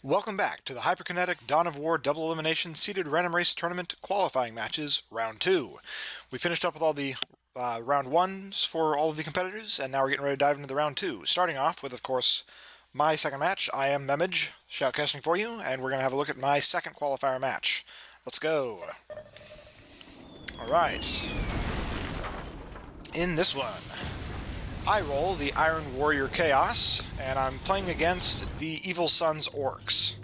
Welcome back to the Hyperkinetic Dawn of War Double Elimination Seeded Random Race Tournament Qualifying Matches, Round 2. We finished up with all the Round 1s for all of the competitors, and now we're getting ready to dive into the Round 2. Starting off with, of course, my second match. I am Memige, shoutcasting for you, and we're going to have a look at my second qualifier match. Let's go. Alright. In this one, I roll the Iron Warrior Chaos, and I'm playing against the Evil Sunz Orcs.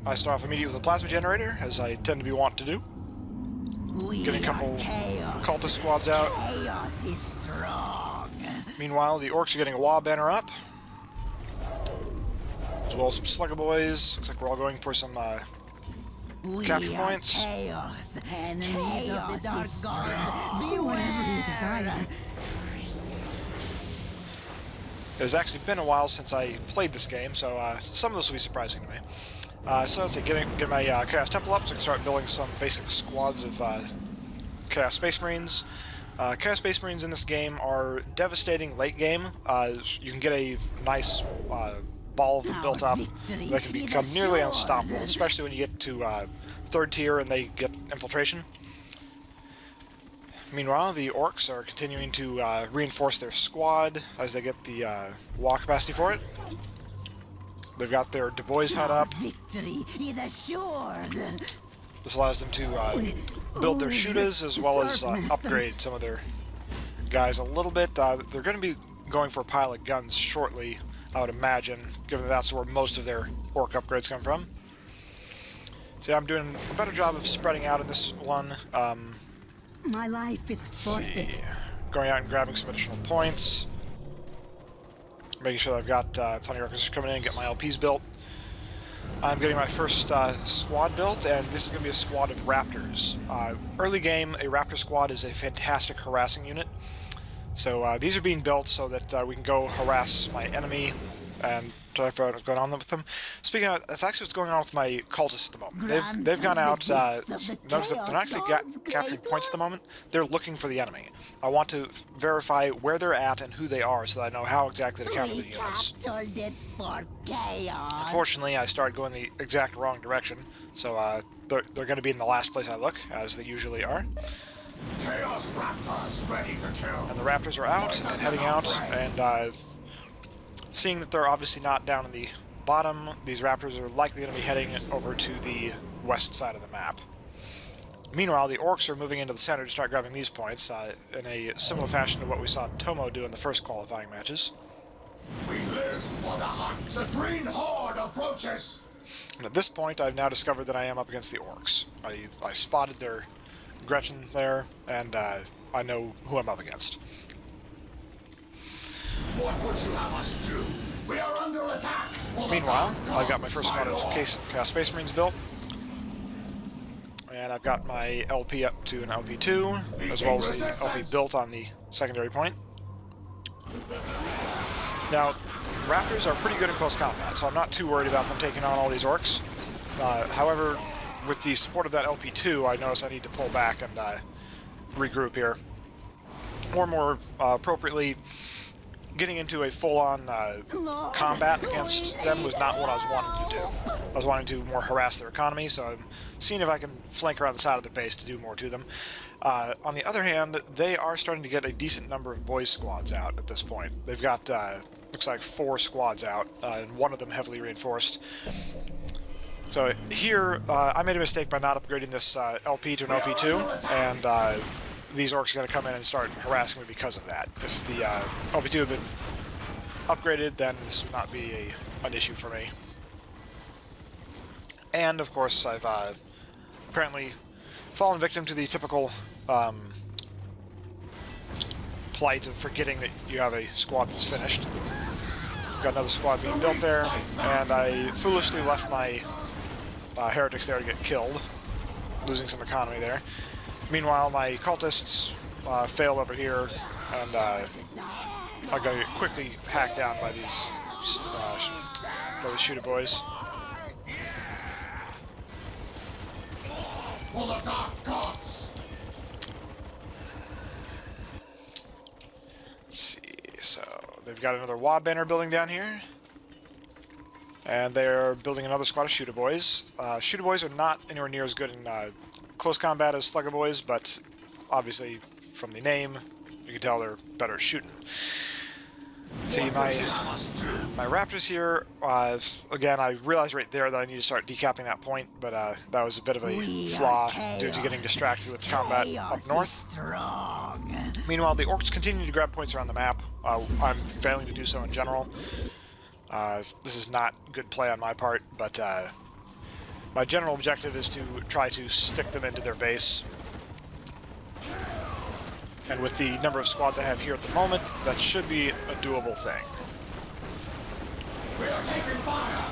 I start off immediately with a Plasma Generator, as I tend to be wont to do. Getting a couple cultist squads out. Chaos is strong. Meanwhile, the Orcs are getting a Wah Banner up, as well as some Slugger Boys. Looks like we're all going for some capture points. Chaos. Enemies of the dark gods, beware. It has actually been a while since I played this game, so some of this will be surprising to me. So let's see, get my Chaos Temple up so I can start building some basic squads of Chaos Space Marines. Chaos Space Marines in this game are devastating late game. You can get a nice ball of them built up. They can become nearly unstoppable, especially when you get to third tier and they get infiltration. Meanwhile, the Orcs are continuing to reinforce their squad as they get the wall capacity for it. They've got their Du Bois hut up. Victory is assured. This allows them to build their shooters as well as upgrade some of their guys a little bit. They're going to be going for pilot guns shortly, I would imagine, given that that's where most of their Orc upgrades come from. So yeah, I'm doing a better job of spreading out in this one. My life is forfeit. Going out and grabbing some additional points. Making sure that I've got plenty of requisitions coming in and get my LPs built. I'm getting my first squad built, and this is going to be a squad of Raptors. Early game, a Raptor squad is a fantastic harassing unit. So these are being built so that we can go harass my enemy and try to figure out what's going on with them. Speaking of, that's actually what's going on with my cultists at the moment. They've gone out, notice that they're not actually capturing points at the moment, they're looking for the enemy. I want to verify where they're at and who they are so that I know how exactly to counter the units. Unfortunately, I started going the exact wrong direction, so they're going to be in the last place I look, as they usually are. Chaos Raptors ready to kill. And the Raptors are out and heading out, and seeing that they're obviously not down in the bottom, these Raptors are likely going to be heading over to the west side of the map. Meanwhile, the Orcs are moving into the center to start grabbing these points, in a similar fashion to what we saw Tomo do in the first qualifying matches. We live for the hunt. The Green Horde approaches. And at this point, I've now discovered that I am up against the Orcs. I spotted their Gretchen there, and I know who I'm up against. What would you have us do? We are under attack. Meanwhile, I've got my first squad of Chaos Space Marines built. And I've got my LP up to an LP2, as well as the LP built on the secondary point. Now, Raptors are pretty good in close combat, so I'm not too worried about them taking on all these Orcs. However, with the support of that LP2, I notice I need to pull back and regroup here. Or more appropriately, getting into a full-on combat against them was not what I was wanting to do. I was wanting to more harass their economy, so I'm seeing if I can flank around the side of the base to do more to them. On the other hand, they are starting to get a decent number of boys squads out at this point. They've got, looks like 4 squads out, and one of them heavily reinforced. So here, I made a mistake by not upgrading this LP to an LP2, and these Orcs are going to come in and start harassing me because of that. If the LP2 had been upgraded, then this would not be an issue for me. And, of course, I've apparently fallen victim to the typical plight of forgetting that you have a squad that's finished. Got another squad being built there, and I foolishly left my heretics there to get killed, losing some economy there. Meanwhile, my cultists fail over here, and I got to get quickly hacked down by these shooter boys. For the dark gods. Let's see, so they've got another Wah Banner building down here. And they're building another squad of Shooter Boys. Shooter Boys are not anywhere near as good in close combat as Slugger Boys, but obviously from the name, you can tell they're better at shooting. See, my Raptors here, again, I realized right there that I need to start decapping that point, but that was a bit of a flaw due to getting distracted with combat up north. Meanwhile, the Orcs continue to grab points around the map. I'm failing to do so in general. This is not good play on my part, but my general objective is to try to stick them into their base. And with the number of squads I have here at the moment, that should be a doable thing. We are taking fire!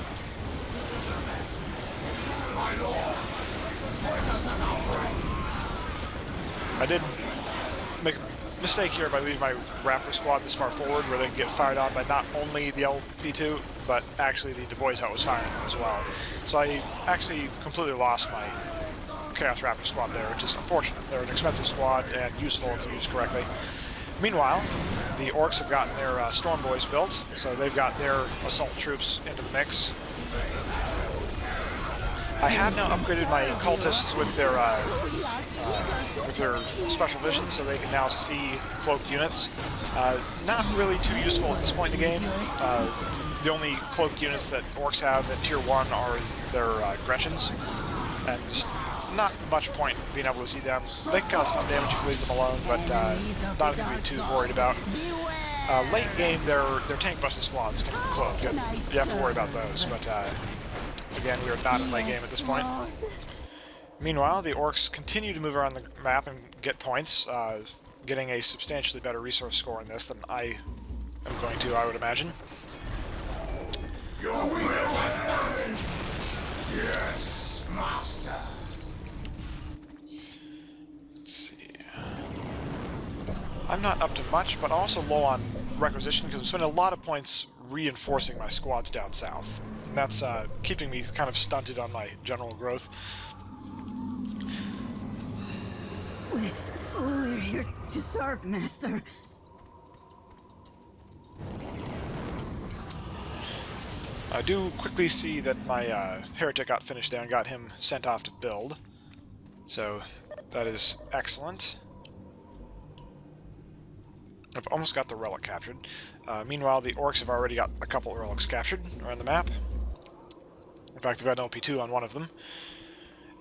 My lord! Let us an outbreak! I did make a mistake here by leaving my Raptor squad this far forward, where they can get fired on by not only the LP2, but actually the Du Bois Hut was firing them as well. So I actually completely lost my Chaos Raptor squad there, which is unfortunate. They're an expensive squad and useful if used correctly. Meanwhile, the Orcs have gotten their Storm Boys built, so they've got their assault troops into the mix. I have now upgraded my cultists with their special vision, so they can now see cloaked units. Not really too useful at this point in the game. The only cloaked units that Orcs have in Tier 1 are their Gretchens, and just not much point being able to see them. They can cause some damage if you leave them alone, but not to be too worried about. Late game, their tank busted squads can cloak, and you have to worry about those, but again, we are not in late game at this point. Meanwhile, the Orcs continue to move around the map and get points, getting a substantially better resource score in this than I am going to, I would imagine. Your will and mine! Yes, master! I'm not up to much, but I'm also low on requisition because I'm spending a lot of points reinforcing my squads down south. And that's keeping me kind of stunted on my general growth. We're here to serve, Master. I do quickly see that my Heretic got finished there and got him sent off to build. So that is excellent. I've almost got the relic captured. Meanwhile, the Orcs have already got a couple of relics captured around the map. In fact, they've got an LP2 on one of them.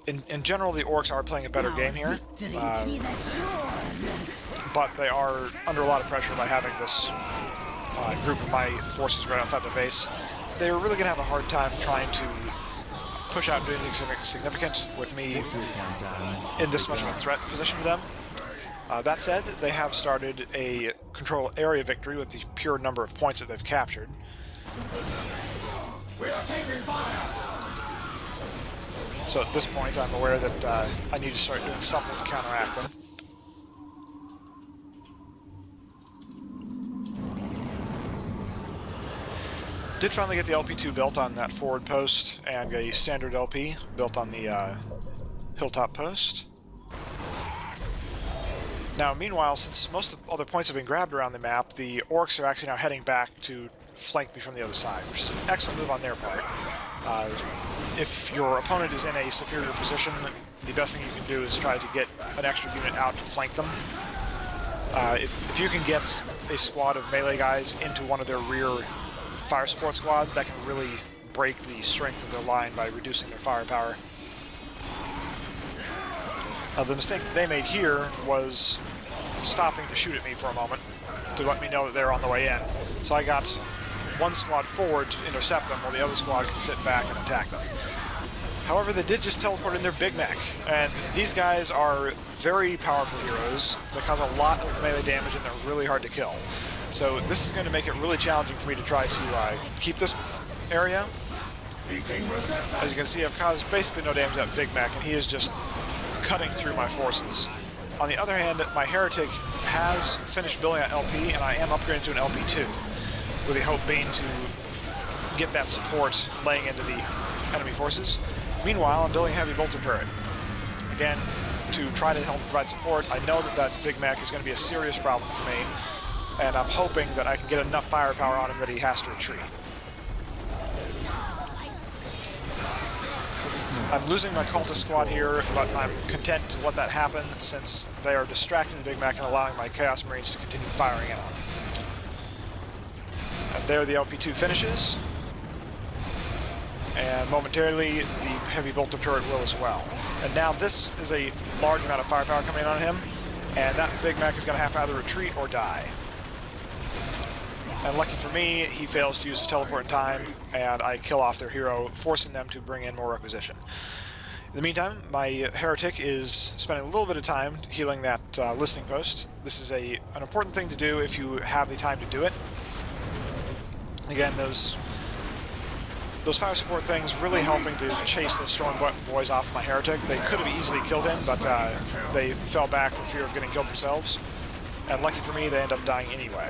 In general, the Orcs are playing a better game here, but they are under a lot of pressure by having this group of my forces right outside their base. They're really going to have a hard time trying to push out and do anything significant with me in this much of a threat position to them. That said, they have started a control area victory with the pure number of points that they've captured. We are taking fire! So at this point, I'm aware that I need to start doing something to counteract them. Did finally get the LP2 built on that forward post, and a standard LP built on the hilltop post. Now, meanwhile, since most of the other points have been grabbed around the map, the Orcs are actually now heading back to flank me from the other side, which is an excellent move on their part. If your opponent is in a superior position, the best thing you can do is try to get an extra unit out to flank them. If you can get a squad of melee guys into one of their rear fire support squads, that can really break the strength of their line by reducing their firepower. The mistake they made here was stopping to shoot at me for a moment to let me know that they're on the way in. So I got one squad forward to intercept them while the other squad can sit back and attack them. However, they did just teleport in their Big Mac, and these guys are very powerful heroes. They cause a lot of melee damage and they're really hard to kill. So this is going to make it really challenging for me to try to keep this area. As you can see, I've caused basically no damage to that Big Mac, and he is just cutting through my forces. On the other hand, my Heretic has finished building an LP, and I am upgrading to an LP2, with the hope being to get that support laying into the enemy forces. Meanwhile, I'm building a heavy bolter turret. Again, to try to help provide support. I know that that Big Mac is going to be a serious problem for me, and I'm hoping that I can get enough firepower on him that he has to retreat. I'm losing my cultist squad here, but I'm content to let that happen since they are distracting the Big Mac and allowing my Chaos Marines to continue firing in on them. And there the LP2 finishes. And momentarily, the heavy bolter turret will as well. And now this is a large amount of firepower coming in on him, and that Big Mac is going to have to either retreat or die. And lucky for me, he fails to use his teleport in time, and I kill off their hero, forcing them to bring in more requisition. In the meantime, my heretic is spending a little bit of time healing that listening post. This is an important thing to do if you have the time to do it. Again, those fire support things really helping to chase the Storm Boys off my heretic. They could have easily killed him, but they fell back for fear of getting killed themselves. And lucky for me, they end up dying anyway.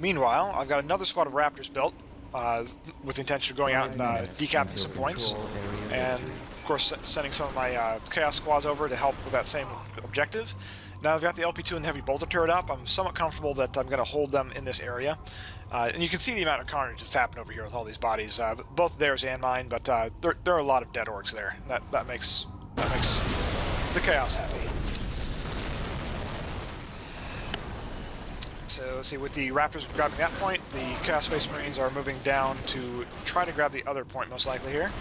Meanwhile, I've got another squad of Raptors built with the intention of going out and decapping some points. And, of course, sending some of my Chaos squads over to help with that same objective. Now I've got the LP2 and the Heavy Bolter turret up. I'm somewhat comfortable that I'm going to hold them in this area. And you can see the amount of carnage that's happened over here with all these bodies, both theirs and mine, but there are a lot of dead orcs there. That makes the Chaos happy. So let's see, with the Raptors grabbing that point, the Chaos Space Marines are moving down to try to grab the other point most likely here.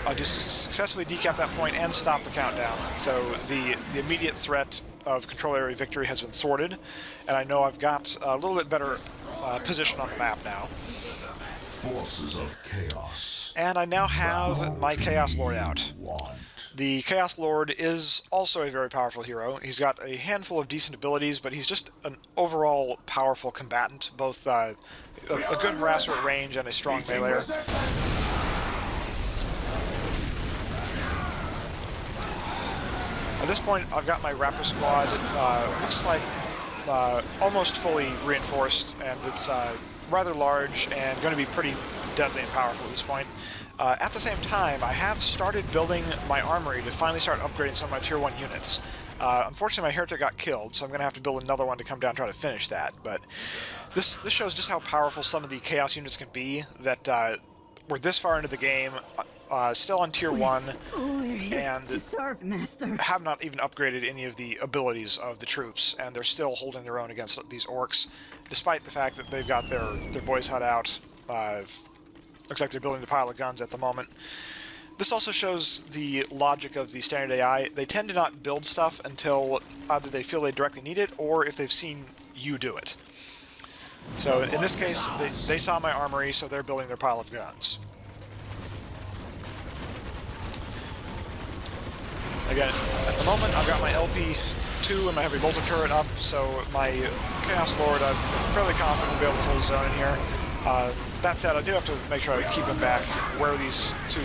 I do successfully decap that point and stop the countdown. So the immediate threat of control area victory has been thwarted, and I know I've got a little bit better position on the map now. Forces of chaos. And I now have my Chaos Lord out. The Chaos Lord is also a very powerful hero. He's got a handful of decent abilities, but he's just an overall powerful combatant, both a good harasser at range and a strong meleeer. At this point, I've got my Raptor squad, looks like almost fully reinforced, and it's rather large and going to be pretty deadly and powerful at this point. At the same time, I have started building my armory to finally start upgrading some of my Tier 1 units. Unfortunately, my Heretic got killed, so I'm going to have to build another one to come down and try to finish that. But this shows just how powerful some of the Chaos units can be, that we're this far into the game, still on Tier 1, and have not even upgraded any of the abilities of the troops, and they're still holding their own against these orcs, despite the fact that they've got their boys hut out. Looks like they're building the pile of guns at the moment. This also shows the logic of the standard AI. They tend to not build stuff until either they feel they directly need it, or if they've seen you do it. So in this case, they saw my armory, so they're building their pile of guns. Again, at the moment, I've got my LP2 and my Heavy Bolter turret up, so my Chaos Lord, I'm fairly confident will be able to hold his own in here. That said, I do have to make sure I keep him back where these two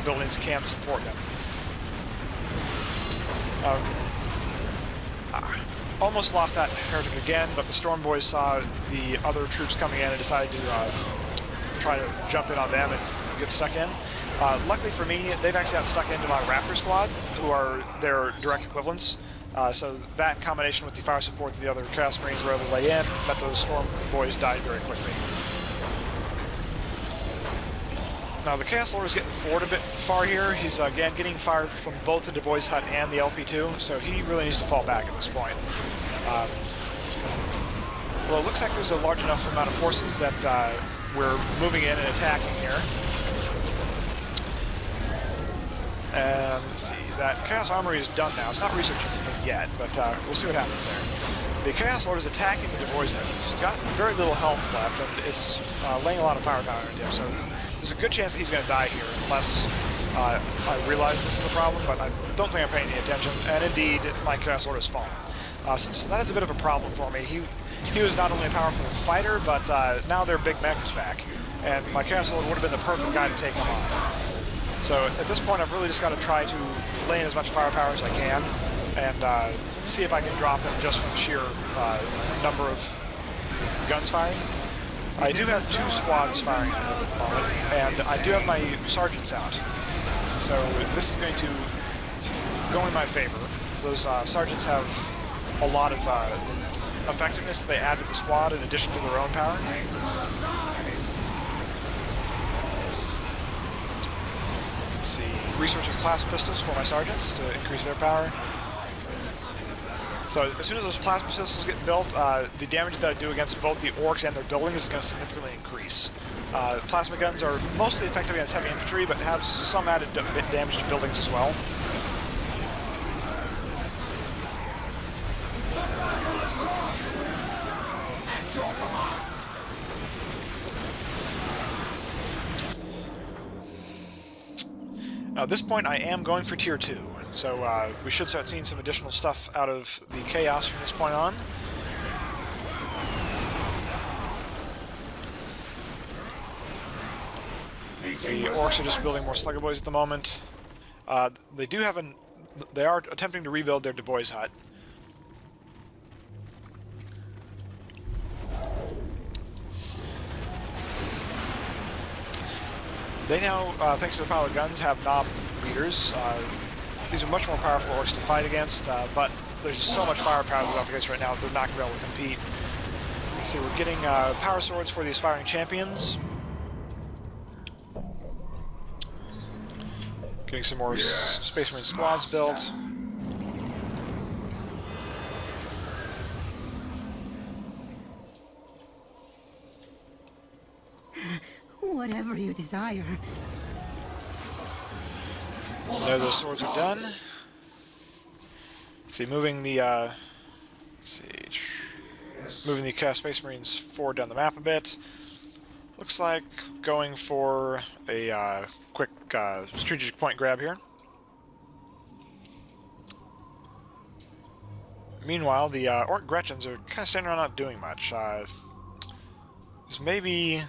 buildings can support him. Almost lost that Heretic again, but the Storm Boys saw the other troops coming in and decided to try to jump in on them and get stuck in. Luckily for me, they've actually got stuck into my Raptor squad, who are their direct equivalents. So that in combination with the fire support that the other Chaos Marines were able to lay in, meant those Storm Boys died very quickly. Now the Chaos Lord is getting forward a bit far here. He's again getting fired from both the Du Bois hut and the LP2, so he really needs to fall back at this point. Well, it looks like there's a large enough amount of forces that we're moving in and attacking here. And let's see, that Chaos Armory is done now. It's not researching anything yet, but we'll see what happens there. The Chaos Lord is attacking the Du Bois hut. He's got very little health left, and it's laying a lot of firepower into him, so there's a good chance that he's going to die here, unless I realize this is a problem, but I don't think I'm paying any attention, and indeed, my Chaos Lord has fallen. So that is a bit of a problem for me. He was not only a powerful fighter, but now their Big Mech is back, and my Chaos Lord would have been the perfect guy to take him on. So at this point, I've really just got to try to lay in as much firepower as I can, and see if I can drop him just from sheer number of guns firing. I do have 2 squads firing at him at the moment, and I do have my sergeants out. So this is going to go in my favor. Those sergeants have a lot of effectiveness that they add to the squad in addition to their own power. researching plasma pistols for my sergeants to increase their power. So as soon as those plasma pistols get built, the damage that I do against both the orcs and their buildings is going to significantly increase. Plasma guns are mostly effective against heavy infantry, but have some added damage to buildings as well. Now at this point I am going for tier 2, so we should start seeing some additional stuff out of the chaos from this point on. The orcs are just building more Slugger Boys at the moment. They are attempting to rebuild their Du Bois hut. They now, thanks to the power of guns, have knob leaders. These are much more powerful orcs to fight against, but there's just so much firepower they're up against right now, they're not going to be able to compete. Let's see, we're getting power swords for the aspiring champions. Getting some more Space Marine squads built. Whatever you desire. There, those swords are done. Let's see, moving the Space Marines forward down the map a bit. Looks like going for a quick strategic point grab here. Meanwhile, the Orc Gretchens are kind of standing around not doing much. There's maybe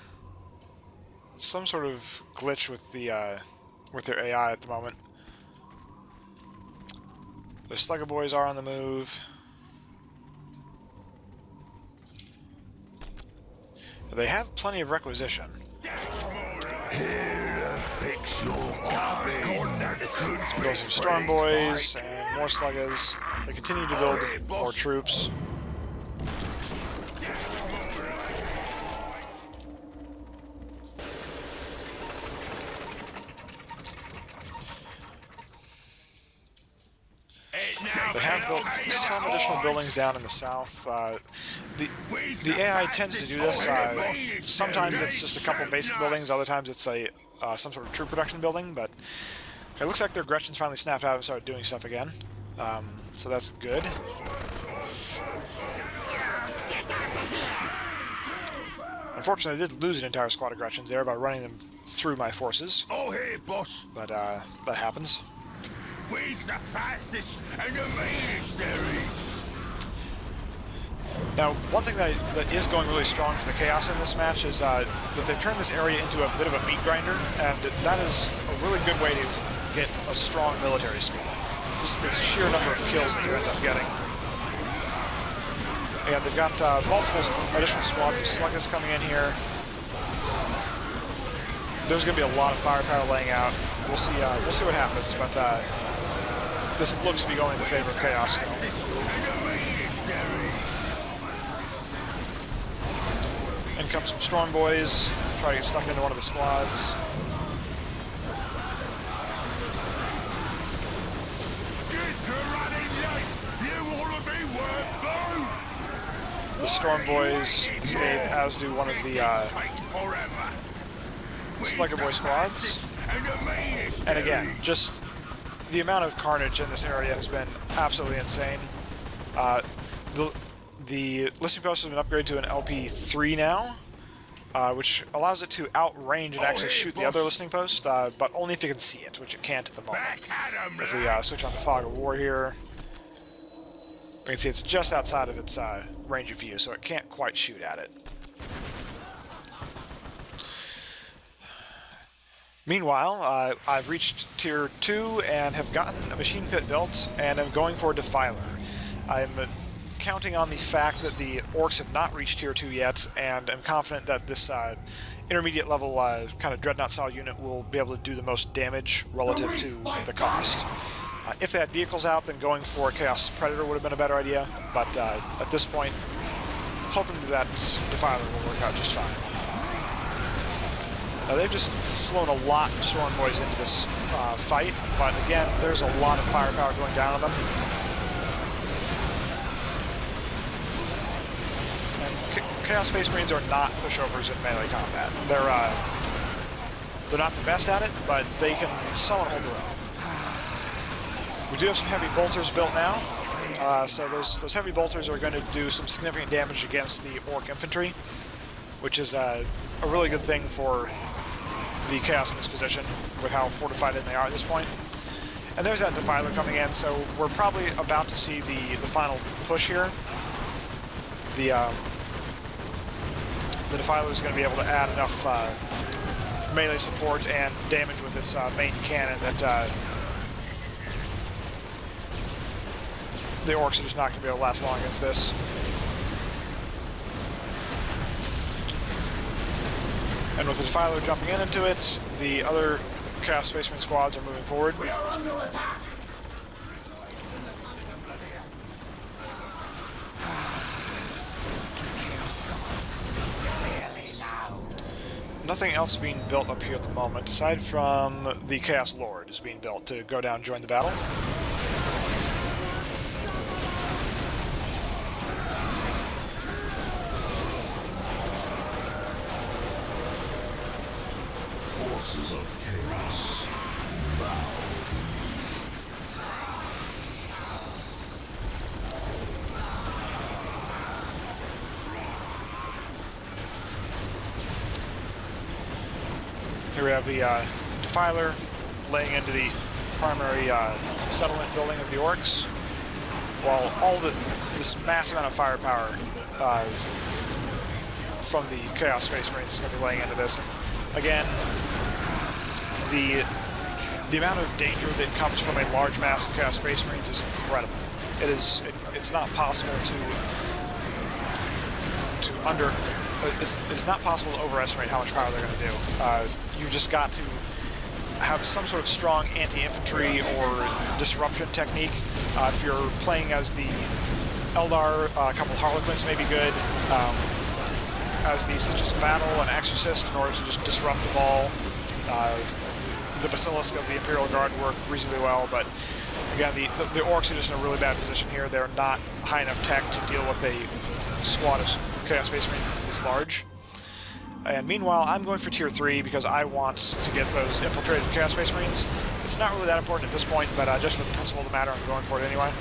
some sort of glitch with their AI at the moment. The Slugger Boys are on the move. They have plenty of requisition. Build some Storm Boys and more Sluggers. They continue to build more troops. They have built some additional buildings down in the south. The AI tends to do this. Sometimes it's just a couple basic buildings, other times it's some sort of troop production building, but it looks like their Gretchens finally snapped out and started doing stuff again. So that's good. Unfortunately, I did lose an entire squad of Gretchens there by running them through my forces. Oh, hey, boss. But that happens. Where's the fastest and the meanest there is? Now, one thing that is going really strong for the Chaos in this match is that they've turned this area into a bit of a meat grinder, and that is a really good way to get a strong military school. Just the sheer number of kills that you end up getting. And they've got multiple additional squads of Sluggers coming in here. There's going to be a lot of firepower laying out. We'll see what happens, but this looks to be going in the favor of Chaos still. In comes some Storm Boys, try to get stuck into one of the squads. The Storm Boys escape, as do one of the Slugger Boy squads. And again, just the amount of carnage in this area has been absolutely insane. The listening post has been upgraded to an LP3 now, which allows it to outrange and actually shoot the other listening post, but only if you can see it, which it can't at the moment. If we switch on to Fog of War here, we can see it's just outside of its range of view, so it can't quite shoot at it. Meanwhile, I've reached Tier 2 and have gotten a machine pit built, and I'm going for a Defiler. I'm counting on the fact that the Orcs have not reached Tier 2 yet, and I'm confident that this intermediate level kind of Dreadnought-style unit will be able to do the most damage relative to the cost. If they had vehicles out, then going for a Chaos Predator would have been a better idea, but at this point, hoping that Defiler will work out just fine. They've just flown a lot of Storm Boys into this fight, but again, there's a lot of firepower going down on them. And Chaos Space Marines are not pushovers in melee combat. They're not the best at it, but they can somewhat hold their own. We do have some heavy bolters built now, so those heavy bolters are going to do some significant damage against the Orc infantry, which is a really good thing for the Chaos in this position, with how fortified they are at this point. And there's that Defiler coming in, so we're probably about to see the final push here. The Defiler is going to be able to add enough melee support and damage with its main cannon that the Orcs are just not going to be able to last long against this. And with the Defiler jumping into it, the other Chaos Space Marine squads are moving forward. We are under attack. Nothing else being built up here at the moment, aside from the Chaos Lord is being built to go down and join the battle. Forces of chaos, bow to me. Here we have the Defiler laying into the primary settlement building of the Orcs, while this massive amount of firepower from the Chaos Space Marines is going to be laying into this. And again, the amount of danger that comes from a large mass of Chaos Space Marines is incredible. It's not possible it's not possible to overestimate how much power they're going to do. You've just got to have some sort of strong anti-infantry or disruption technique. If you're playing as the Eldar, a couple Harlequins may be good. As the Sisters of Battle and Exorcist in order to just disrupt the ball. The Basilisk of the Imperial Guard work reasonably well, but again, the Orcs are just in a really bad position here. They're not high enough tech to deal with a squad of Chaos Space Marines that's this large. And meanwhile, I'm going for Tier 3 because I want to get those infiltrated Chaos Space Marines. It's not really that important at this point, but just for the principle of the matter, I'm going for it anyway.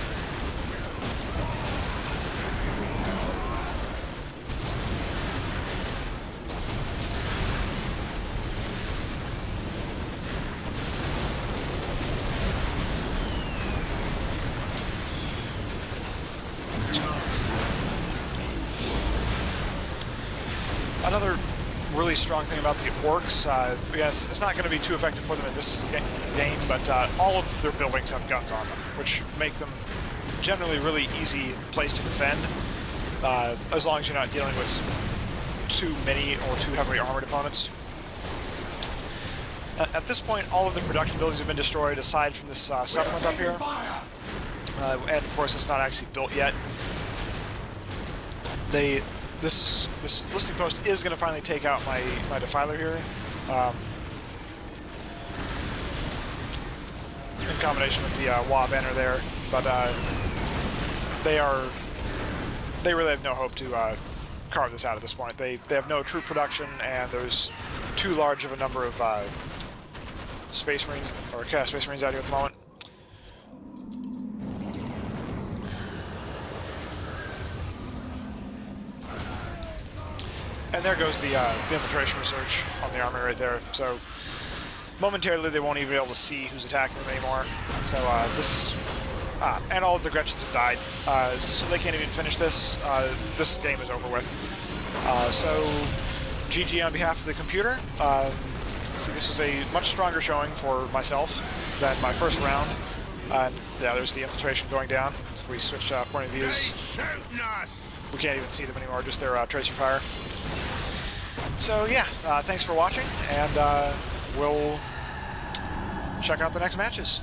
Another really strong thing about the Orcs, yes, it's not going to be too effective for them in this game, but all of their buildings have guns on them, which make them generally really easy place to defend, as long as you're not dealing with too many or too heavily armored opponents. At this point, all of the production buildings have been destroyed, aside from this settlement up here, and of course it's not actually built yet. This listening post is going to finally take out my Defiler here, in combination with the WA banner there, but they really have no hope to carve this out at this point. They have no troop production, and there's too large of a number of Space Marines, or Chaos Space Marines out here at the moment. And there goes the infiltration research on the army right there. So momentarily they won't even be able to see who's attacking them anymore. So and all of the Gretchens have died, so they can't even finish this. This game is over with. So GG on behalf of the computer. So this was a much stronger showing for myself than my first round. And yeah, there's the infiltration going down. If we switch point of views, we can't even see them anymore, just their tracer fire. So yeah, thanks for watching, and we'll check out the next matches.